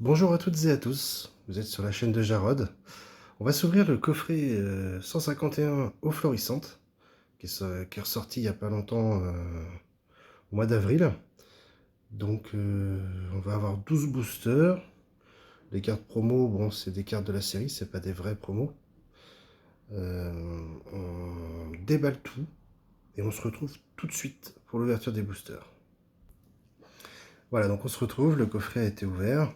Bonjour à toutes et à tous, vous êtes sur la chaîne de Jarod. On va s'ouvrir le coffret 151 eau florissante qui est ressorti il n'y a pas longtemps au mois d'avril. Donc on va avoir 12 boosters. Les cartes promo, bon c'est des cartes de la série, c'est pas des vrais promos. On déballe tout et on se retrouve tout de suite pour l'ouverture des boosters. Voilà, donc on se retrouve, le coffret a été ouvert.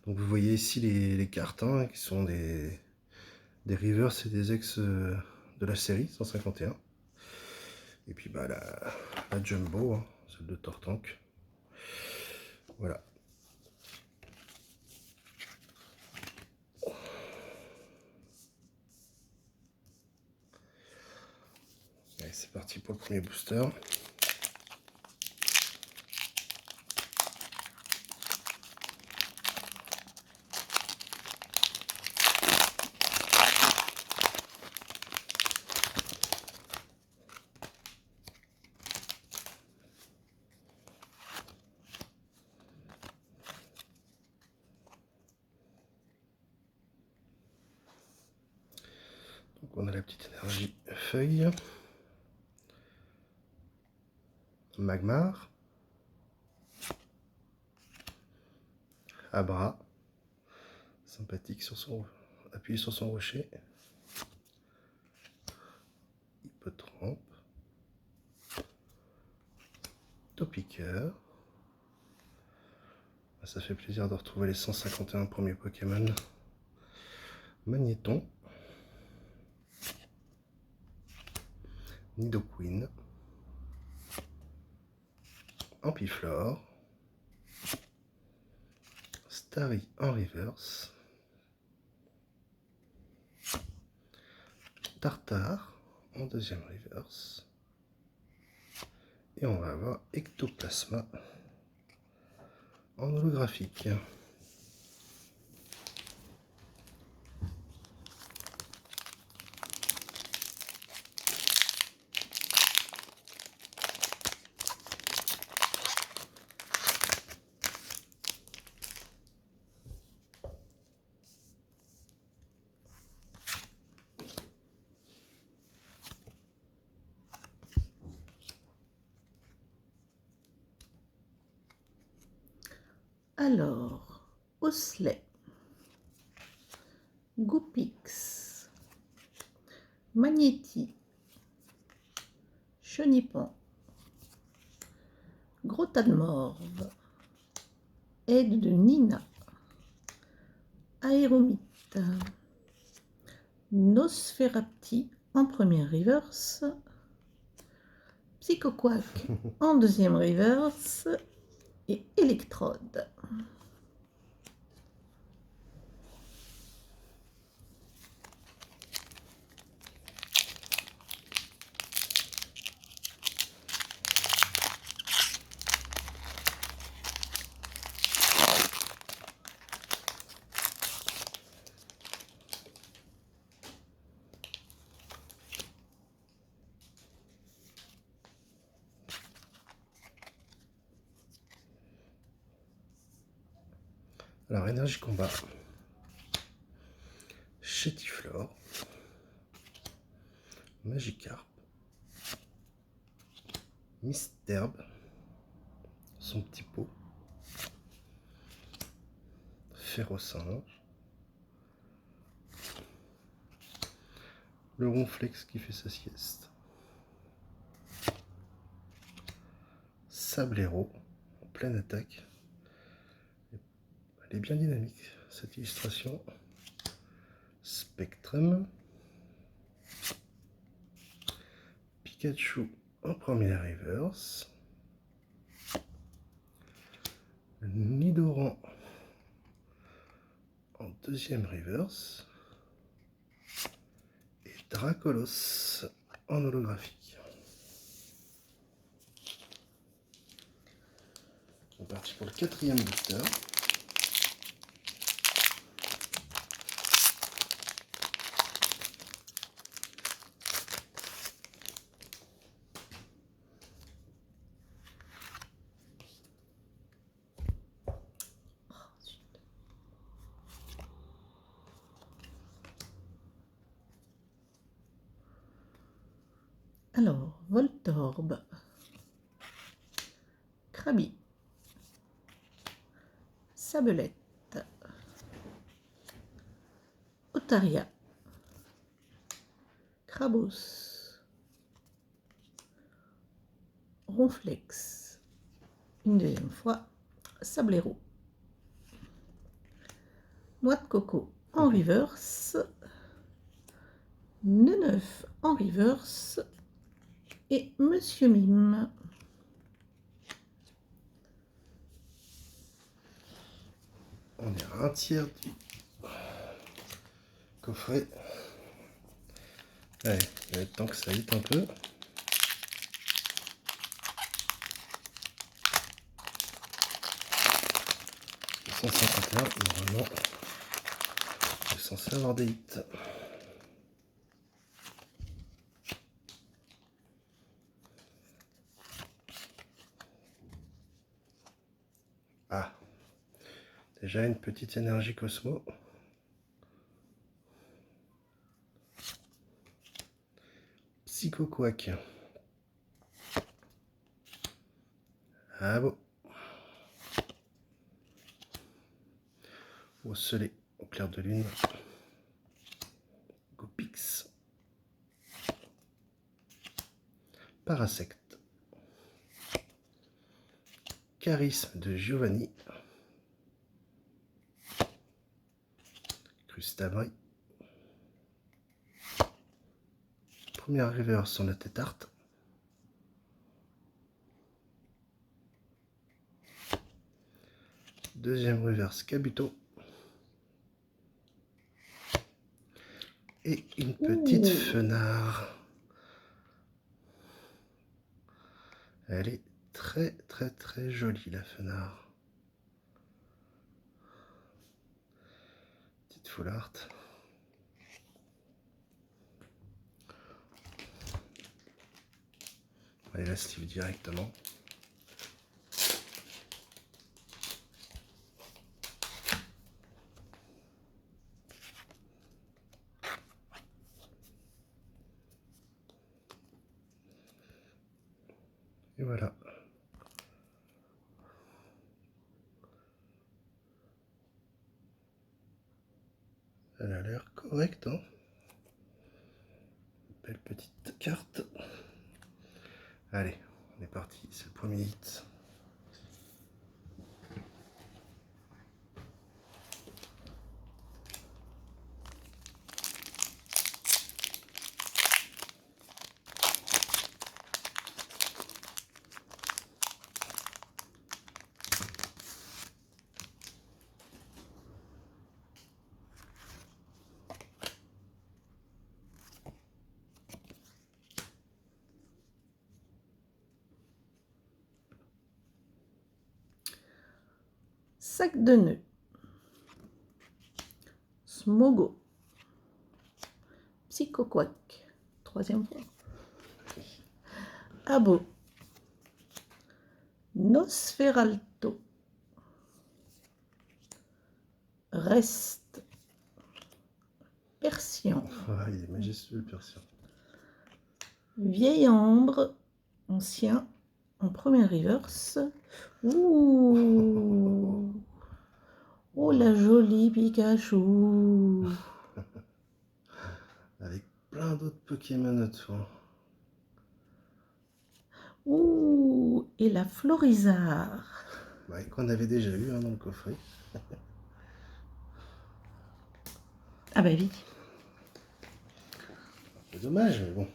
Donc vous voyez ici les cartes qui sont des Rivers et des ex de la série 151. Et puis bah la Jumbo, celle de Tortank. Voilà. Allez, c'est parti pour le premier booster. Donc on a la petite énergie feuille. Magmar. Abra. Sympathique sur son appuyé sur son rocher. Hippotrampe. Topiqueur. Ça fait plaisir de retrouver les 151 premiers Pokémon. Magnéton. Nidoqueen. Ampiflore. Starry en reverse. Tartare en deuxième reverse. Et on va avoir Ectoplasma en holographique. Alors, Osselet, Goupix, Magnéti, Chenipan, Gros tas de morve, Aide de Nina, Aéromite, Nosferapti en première reverse, Psychoquack en deuxième reverse et Electrode. Alors, énergie combat. Chétiflore. Magikarp. Misterbe. Son petit pot. Ferrosinge. Le Ronflex qui fait sa sieste. Sablero en pleine attaque. Elle est bien dynamique cette illustration. Spectrum. Pikachu en première reverse. Nidoran en deuxième reverse. Et Dracolos en holographique. On est parti pour le quatrième booster. Alors, Voltorb, Krabi, Sabelette, Otaria, Krabos, Ronflex, une deuxième fois, Sablero, Noix de coco en reverse, Neneuf en reverse et Monsieur Mime. On est à un tiers du coffret. Allez, il va être temps que ça aille un peu. Le 151, normalement, c'est censé avoir des hits. Ah, déjà une petite énergie Cosmo. Psycho Quack. Ah bon. Au soleil, au clair de lune. Gopix. Parasect. Charisme de Giovanni. Crustabri. Première reverse sur la tétarte. Deuxième reverse Kabuto. Et une petite Fenard. Elle est très très très jolie la Fenard. Petite full art. Allez, la sleeve directement. Et voilà. Elle a l'air correcte, hein. Belle petite carte. Allez, on est parti, c'est le premier hit. Sac de nœuds, Smogo, Psycho Quack, troisième fois, Abo, Nosferalto, Reste, Persian, Ah, il est majestueux le Persian. Vieille Ambre, ancien, en première reverse. Ouh, oh la jolie Pikachu. Avec plein d'autres Pokémon autour. Ouh, et la Florizard. Ouais, qu'on avait déjà eu hein, dans le coffret. Ah bah oui. C'est dommage, mais bon.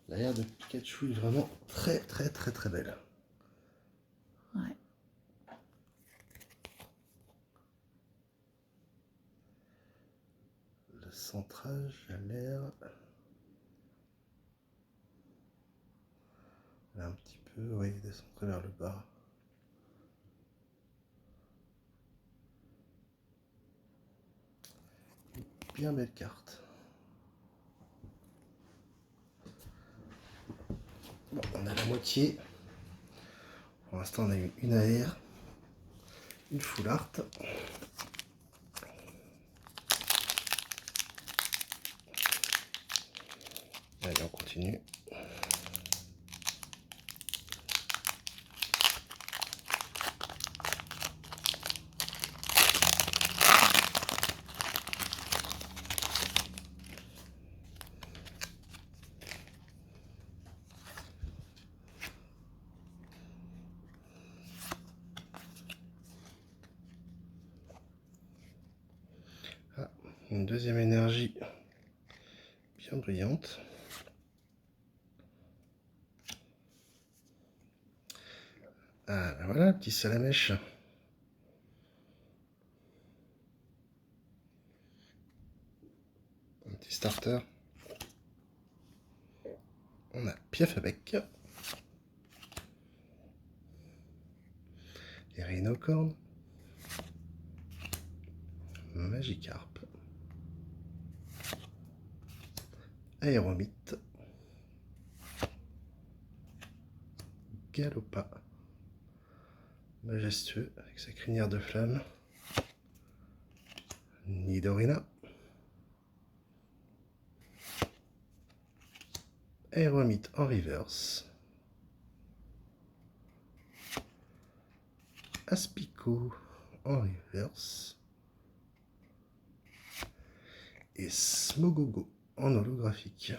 L'air de Pikachu est vraiment très très très très belle. Ouais. Le centrage a l'air... un petit peu, oui, descentré vers le bas. Bien belle carte. Bon, on a la moitié. Pour l'instant, on a eu une AR. une full art. Allez, on continue. Ah, une deuxième énergie bien brillante. Ah, voilà, petit salamèche. Un petit starter. On a Piaf avec. Et Rhinocorn. Magikarp. Aéromite. Galopa. Majestueux avec sa crinière de flamme. Nidorina. Aéromite en reverse. Aspico en reverse. Et Smogogo en holographique.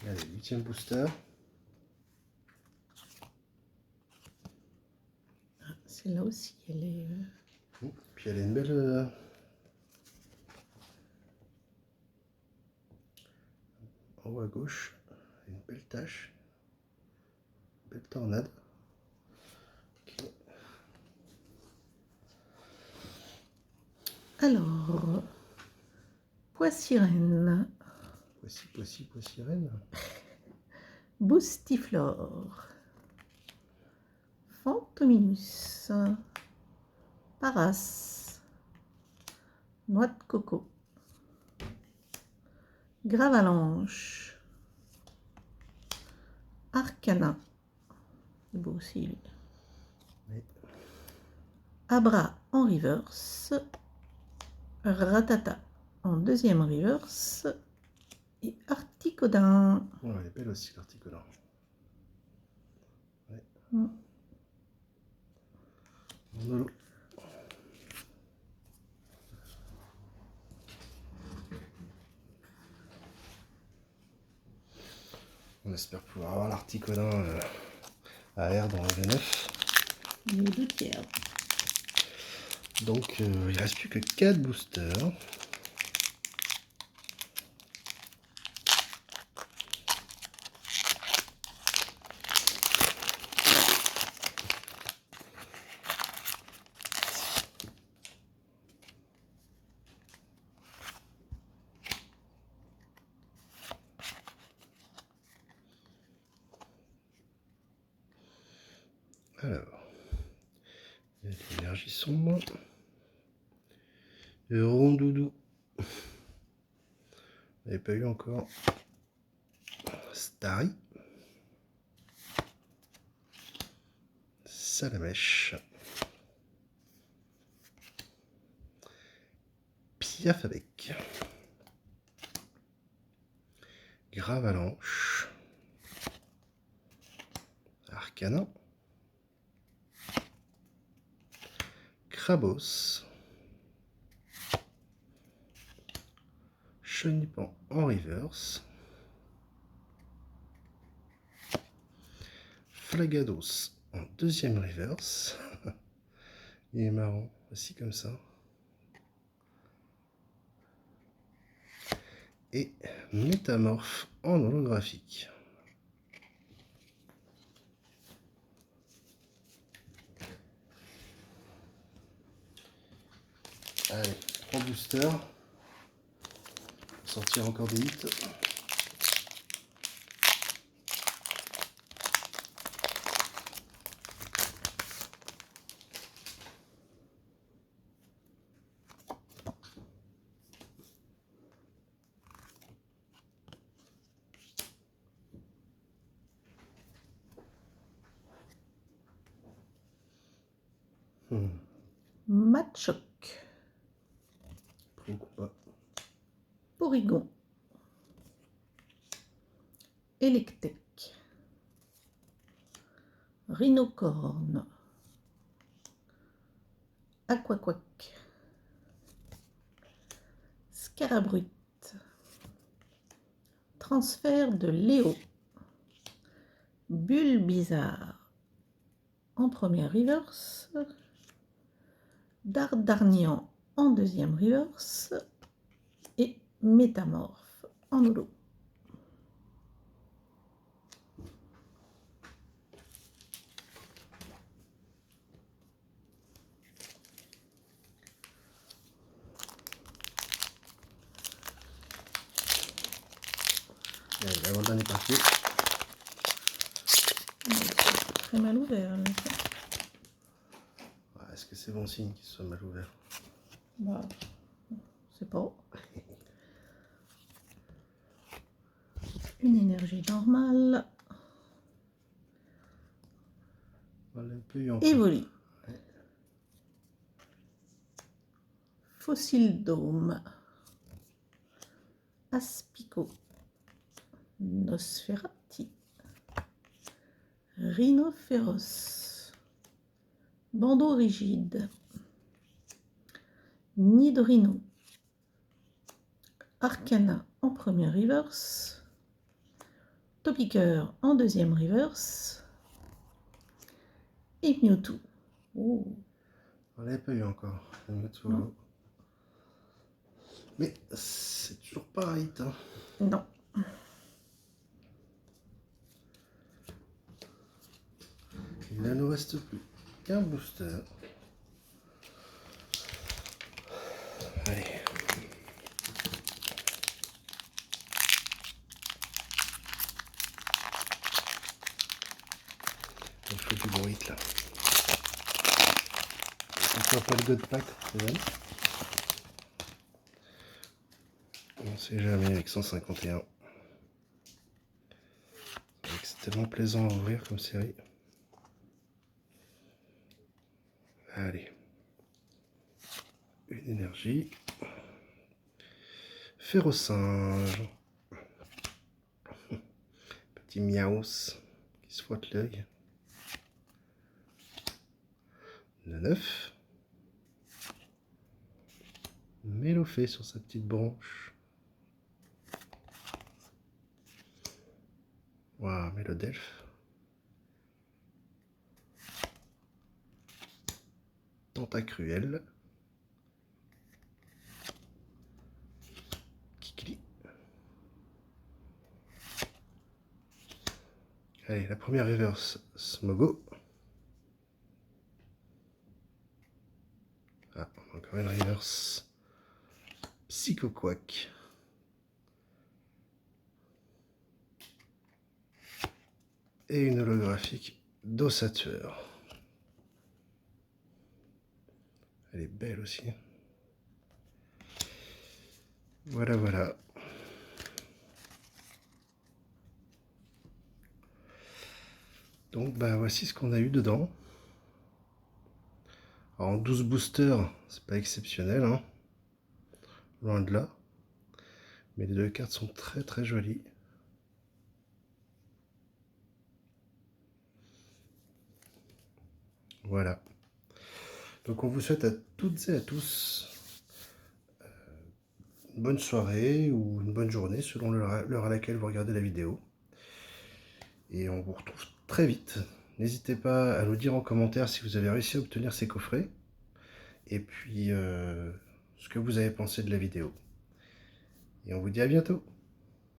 Allez, 8e booster. Celle-là aussi, elle est... Puis elle a une belle... en haut à gauche, une belle tache. Belle tornade. Okay. Alors, Poissirène. Poissirène. Boostiflore. Fantominus. Paras. Noix de coco. Gravalanche. Arcana. C'est beau aussi, lui. Oui. Abra en reverse. Ratata en deuxième reverse. Et Articodin. Oh, elle est belle aussi, l'articodin. Ouais. Mono. On espère pouvoir avoir l'articodin à air dans le V9. Il est 2 tiers. Donc il reste plus que 4 boosters. Alors, il y a de l'énergie sombre. Le Rondoudou. On n'avait pas eu encore. Starry. Salamèche. Piaf avec. Gravalanche. Arcana. Krabos. Chenipan en reverse. Flagados en deuxième reverse. Il est marrant, aussi comme ça. Et Métamorphe en holographique. Allez, 3 boosters. Pour sortir encore des hits. Machoc, Pourquoi pas. Porygon, Electek, Rhinocorne, Aquaquack, Scarabrute, transfert de Léo, Bulbizarre en première reverse, Dardarnian en deuxième reverse et Métamorphe en holo. Allez, l'avant-dernier papier. Très mal ouvert. Est-ce que c'est bon signe qu'il soit mal ouvert? Bah, c'est pas. Une énergie normale. Voilà, un peu eu encore. Évoli. Ouais. Fossile Dôme. Aspico. Nosferati. Rhinophéros. Bandeau rigide. Nidorino. Arcana en première reverse. Topiqueur en deuxième reverse. Et Mewtwo. Oh. On l'avait pas eu encore. Non. Mais c'est toujours pas un hit. Hein. Non. Il ne nous reste plus qu'un booster. Allez. Il faut du bruit là. Encore pas le God Pack, c'est vrai. On sait jamais avec 151. C'est tellement plaisant à ouvrir comme série. Allez. Une énergie. Férocinge. Petit miaus qui se frotte l'œil. Le 9. Mélofée sur sa petite branche. Waouh, Mélodelphe. Tentacruel. Kikili. Allez, la première reverse, Smogo. Ah, encore une reverse. Psychoquack. Et une holographique d'ossature. Elle est belle aussi. Voilà, voilà. Donc, bah, voici ce qu'on a eu dedans. Alors, en 12 boosters, c'est pas exceptionnel, hein. Loin de là. Mais les deux cartes sont très très jolies. Voilà. Donc on vous souhaite à toutes et à tous une bonne soirée ou une bonne journée selon l'heure à laquelle vous regardez la vidéo. Et on vous retrouve très vite. N'hésitez pas à nous dire en commentaire si vous avez réussi à obtenir ces coffrets. Et puis ce que vous avez pensé de la vidéo. Et on vous dit à bientôt.